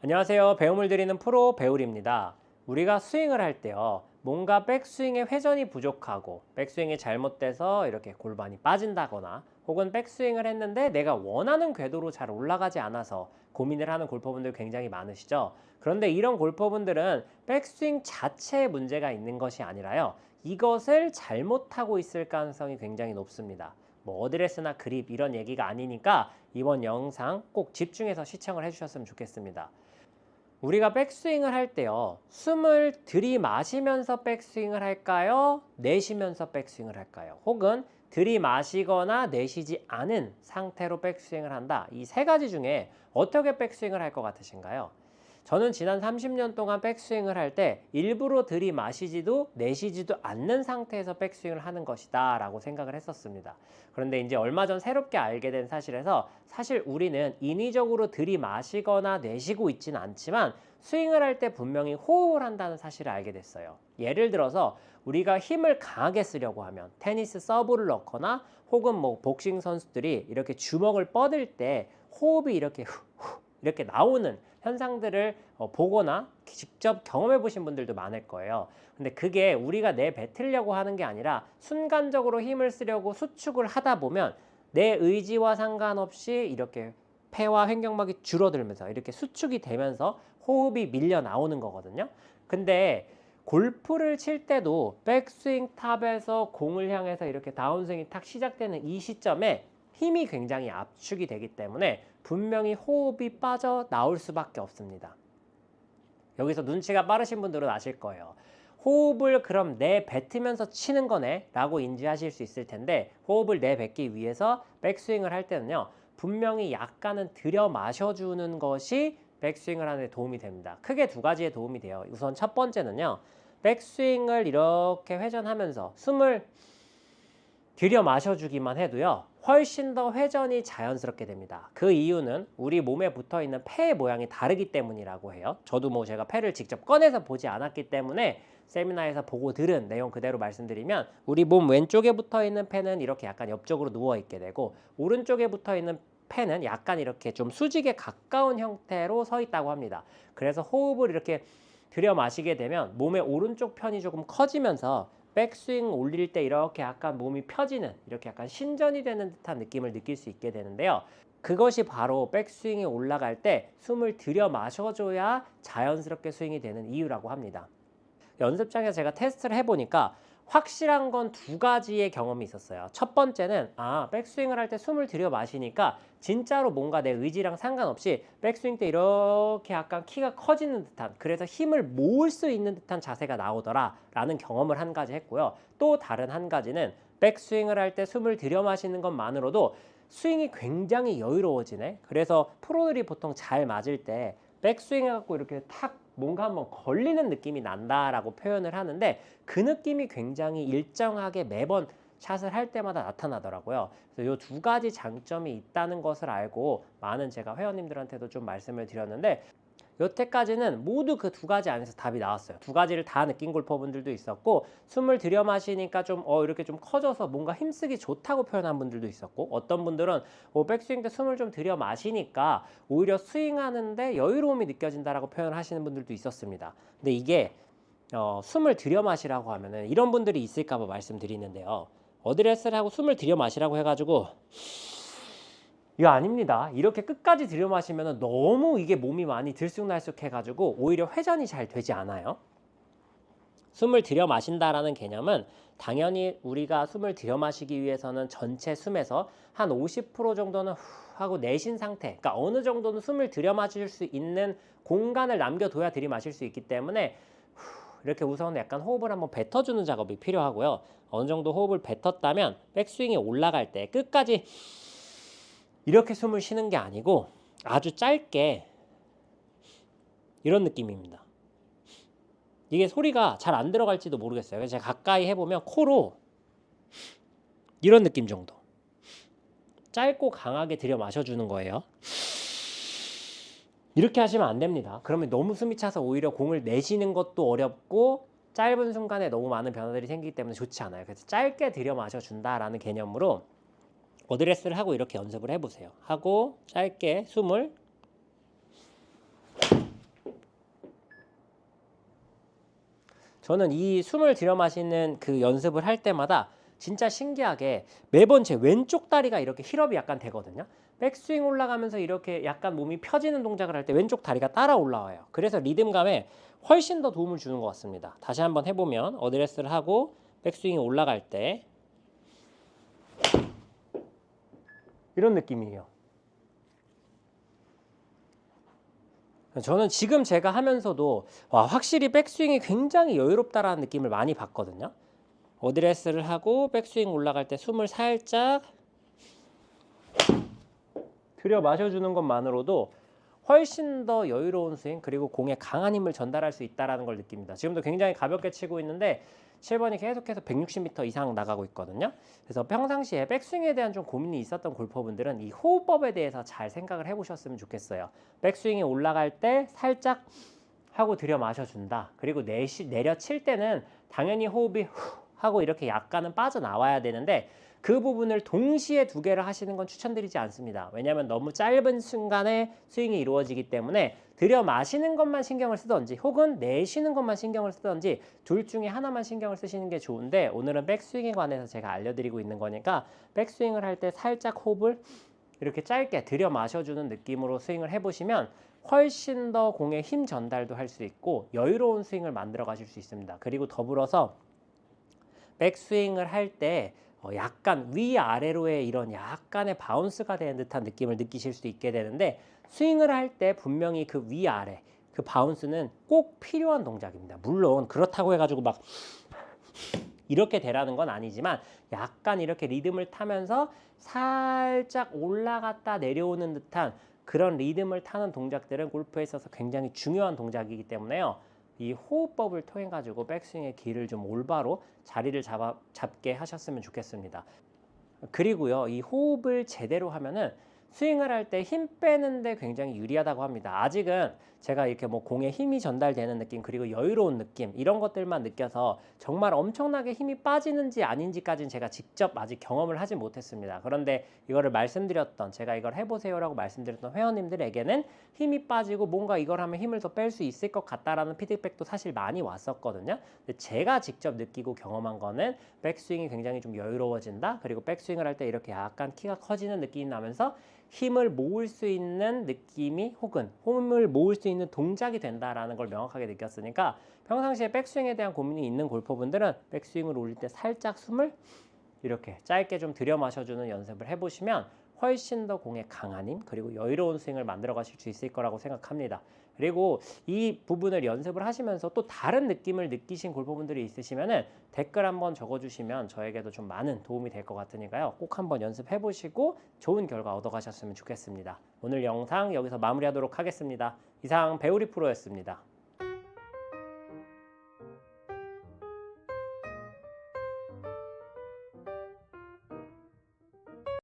안녕하세요. 배움을 드리는 프로 배울입니다. 우리가 스윙을 할 때요. 뭔가 백스윙의 회전이 부족하고 백스윙이 잘못돼서 이렇게 골반이 빠진다거나 혹은 백스윙을 했는데 내가 원하는 궤도로 잘 올라가지 않아서 고민을 하는 골퍼분들 굉장히 많으시죠. 그런데 이런 골퍼분들은 백스윙 자체에 문제가 있는 것이 아니라요. 이것을 잘못하고 있을 가능성이 굉장히 높습니다. 뭐 어드레스나 그립 이런 얘기가 아니니까 이번 영상 꼭 집중해서 시청을 해주셨으면 좋겠습니다. 우리가 백스윙을 할 때요. 숨을 들이마시면서 백스윙을 할까요? 내쉬면서 백스윙을 할까요? 혹은 들이마시거나 내쉬지 않은 상태로 백스윙을 한다. 이 세 가지 중에 어떻게 백스윙을 할 것 같으신가요? 저는 지난 30년 동안 백스윙을 할 때 일부러 들이마시지도 내쉬지도 않는 상태에서 백스윙을 하는 것이다 라고 생각을 했었습니다. 그런데 이제 얼마 전 새롭게 알게 된 사실에서 사실 우리는 인위적으로 들이마시거나 내쉬고 있지는 않지만 스윙을 할 때 분명히 호흡을 한다는 사실을 알게 됐어요. 예를 들어서 우리가 힘을 강하게 쓰려고 하면 테니스 서브를 넣거나 혹은 뭐 복싱 선수들이 이렇게 주먹을 뻗을 때 호흡이 이렇게 후 이렇게 나오는 현상들을 보거나 직접 경험해 보신 분들도 많을 거예요. 근데 그게 우리가 내뱉으려고 하는 게 아니라 순간적으로 힘을 쓰려고 수축을 하다 보면 내 의지와 상관없이 이렇게 폐와 횡격막이 줄어들면서 이렇게 수축이 되면서 호흡이 밀려 나오는 거거든요. 근데 골프를 칠 때도 백스윙 탑에서 공을 향해서 이렇게 다운스윙이 탁 시작되는 이 시점에 힘이 굉장히 압축이 되기 때문에 분명히 호흡이 빠져나올 수밖에 없습니다. 여기서 눈치가 빠르신 분들은 아실 거예요. 호흡을 그럼 내뱉으면서 치는 거네 라고 인지하실 수 있을 텐데 호흡을 내뱉기 위해서 백스윙을 할 때는요. 분명히 약간은 들여 마셔주는 것이 백스윙을 하는 데 도움이 됩니다. 크게 두 가지에 도움이 돼요. 우선 첫 번째는요. 백스윙을 이렇게 회전하면서 숨을 들여 마셔주기만 해도요. 훨씬 더 회전이 자연스럽게 됩니다. 그 이유는 우리 몸에 붙어있는 폐의 모양이 다르기 때문이라고 해요. 저도 뭐 제가 폐를 직접 꺼내서 보지 않았기 때문에 세미나에서 보고 들은 내용 그대로 말씀드리면 우리 몸 왼쪽에 붙어있는 폐는 이렇게 약간 옆쪽으로 누워있게 되고 오른쪽에 붙어있는 폐는 약간 이렇게 좀 수직에 가까운 형태로 서 있다고 합니다. 그래서 호흡을 이렇게 들여 마시게 되면 몸의 오른쪽 편이 조금 커지면서 백스윙 올릴 때 이렇게 약간 몸이 펴지는 이렇게 약간 신전이 되는 듯한 느낌을 느낄 수 있게 되는데요. 그것이 바로 백스윙이 올라갈 때 숨을 들여 마셔줘야 자연스럽게 스윙이 되는 이유라고 합니다. 연습장에서 제가 테스트를 해보니까 확실한 건 두 가지의 경험이 있었어요. 첫 번째는 백스윙을 할 때 숨을 들여 마시니까 진짜로 뭔가 내 의지랑 상관없이 백스윙 때 이렇게 약간 키가 커지는 듯한 그래서 힘을 모을 수 있는 듯한 자세가 나오더라 라는 경험을 한 가지 했고요. 또 다른 한 가지는 백스윙을 할 때 숨을 들여 마시는 것만으로도 스윙이 굉장히 여유로워지네. 그래서 프로들이 보통 잘 맞을 때 백스윙 해갖고 이렇게 탁 뭔가 한번 걸리는 느낌이 난다라고 표현을 하는데 그 느낌이 굉장히 일정하게 매번 샷을 할 때마다 나타나더라고요. 그래서 이 두 가지 장점이 있다는 것을 알고 많은 제가 회원님들한테도 좀 말씀을 드렸는데 여태까지는 모두 그 두 가지 안에서 답이 나왔어요. 두 가지를 다 느낀 골퍼분들도 있었고 숨을 들여 마시니까 좀 이렇게 좀 커져서 뭔가 힘쓰기 좋다고 표현한 분들도 있었고 어떤 분들은 백스윙 때 숨을 좀 들여 마시니까 오히려 스윙하는데 여유로움이 느껴진다라고 표현하시는 분들도 있었습니다. 근데 이게 숨을 들여 마시라고 하면은 이런 분들이 있을까 봐 말씀드리는데요. 어드레스를 하고 숨을 들여 마시라고 해가지고 이거 아닙니다. 이렇게 끝까지 들여 마시면 너무 이게 몸이 많이 들쑥날쑥 해가지고 오히려 회전이 잘 되지 않아요. 숨을 들여 마신다라는 개념은 당연히 우리가 숨을 들여 마시기 위해서는 전체 숨에서 한 50% 정도는 후 하고 내쉰 상태, 그러니까 어느 정도는 숨을 들여 마실 수 있는 공간을 남겨둬야 들이마실 수 있기 때문에 이렇게 우선 약간 호흡을 한번 뱉어주는 작업이 필요하고요. 어느 정도 호흡을 뱉었다면 백스윙이 올라갈 때 끝까지 이렇게 숨을 쉬는 게 아니고 아주 짧게 이런 느낌입니다. 이게 소리가 잘 안 들어갈지도 모르겠어요. 그래서 제가 가까이 해보면 코로 이런 느낌 정도 짧고 강하게 들여 마셔주는 거예요. 이렇게 하시면 안 됩니다. 그러면 너무 숨이 차서 오히려 공을 내쉬는 것도 어렵고 짧은 순간에 너무 많은 변화들이 생기기 때문에 좋지 않아요. 그래서 짧게 들여 마셔준다라는 개념으로 어드레스를 하고 이렇게 연습을 해보세요. 하고 짧게 숨을 저는 이 숨을 들여 마시는 그 연습을 할 때마다 진짜 신기하게 매번 제 왼쪽 다리가 이렇게 힐업이 약간 되거든요. 백스윙 올라가면서 이렇게 약간 몸이 펴지는 동작을 할 때 왼쪽 다리가 따라 올라와요. 그래서 리듬감에 훨씬 더 도움을 주는 것 같습니다. 다시 한번 해보면 어드레스를 하고 백스윙이 올라갈 때 이런 느낌이에요. 저는 지금 제가 하면서도 와, 확실히 백스윙이 굉장히 여유롭다라는 느낌을 많이 받거든요. 어드레스를 하고 백스윙 올라갈 때 숨을 살짝 들여 마셔주는 것만으로도 훨씬 더 여유로운 스윙 그리고 공에 강한 힘을 전달할 수 있다는 걸 느낍니다. 지금도 굉장히 가볍게 치고 있는데 7번이 계속해서 160m 이상 나가고 있거든요. 그래서 평상시에 백스윙에 대한 좀 고민이 있었던 골퍼분들은 이 호흡법에 대해서 잘 생각을 해보셨으면 좋겠어요. 백스윙이 올라갈 때 살짝 하고 들여 마셔준다. 그리고 내려칠 때는 당연히 호흡이 후 하고 이렇게 약간은 빠져나와야 되는데 그 부분을 동시에 두 개를 하시는 건 추천드리지 않습니다. 왜냐하면 너무 짧은 순간에 스윙이 이루어지기 때문에 들여 마시는 것만 신경을 쓰던지 혹은 내쉬는 것만 신경을 쓰던지 둘 중에 하나만 신경을 쓰시는 게 좋은데 오늘은 백스윙에 관해서 제가 알려드리고 있는 거니까 백스윙을 할 때 살짝 호흡을 이렇게 짧게 들여 마셔주는 느낌으로 스윙을 해보시면 훨씬 더 공의 힘 전달도 할 수 있고 여유로운 스윙을 만들어 가실 수 있습니다. 그리고 더불어서 백스윙을 할 때 약간 위아래로의 이런 약간의 바운스가 되는 듯한 느낌을 느끼실 수 있게 되는데 스윙을 할 때 분명히 그 위아래 그 바운스는 꼭 필요한 동작입니다. 물론 그렇다고 해가지고 막 이렇게 되라는 건 아니지만 약간 이렇게 리듬을 타면서 살짝 올라갔다 내려오는 듯한 그런 리듬을 타는 동작들은 골프에 있어서 굉장히 중요한 동작이기 때문에요. 이 호흡법을 통해 가지고 백스윙의 길을 좀 올바로 자리를 잡게 하셨으면 좋겠습니다. 그리고요, 이 호흡을 제대로 하면은 스윙을 할 때 힘 빼는데 굉장히 유리하다고 합니다. 아직은 제가 이렇게 뭐 공에 힘이 전달되는 느낌 그리고 여유로운 느낌 이런 것들만 느껴서 정말 엄청나게 힘이 빠지는지 아닌지까지는 제가 직접 아직 경험을 하지 못했습니다. 그런데 이거를 말씀드렸던 제가 이걸 해보세요라고 말씀드렸던 회원님들에게는 힘이 빠지고 뭔가 이걸 하면 힘을 더 뺄 수 있을 것 같다라는 피드백도 사실 많이 왔었거든요. 근데 제가 직접 느끼고 경험한 거는 백스윙이 굉장히 좀 여유로워진다. 그리고 백스윙을 할 때 이렇게 약간 키가 커지는 느낌이 나면서 힘을 모을 수 있는 느낌이 혹은 힘을 모을 수 있는 동작이 된다라는 걸 명확하게 느꼈으니까 평상시에 백스윙에 대한 고민이 있는 골퍼분들은 백스윙을 올릴 때 살짝 숨을 이렇게 짧게 좀 들여 마셔주는 연습을 해보시면 훨씬 더 공에 강한 힘 그리고 여유로운 스윙을 만들어 가실 수 있을 거라고 생각합니다. 그리고 이 부분을 연습을 하시면서 또 다른 느낌을 느끼신 골퍼분들이 있으시면은 댓글 한번 적어주시면 저에게도 좀 많은 도움이 될 것 같으니까요. 꼭 한번 연습해 보시고 좋은 결과 얻어 가셨으면 좋겠습니다. 오늘 영상 여기서 마무리하도록 하겠습니다. 이상 배우리 프로였습니다.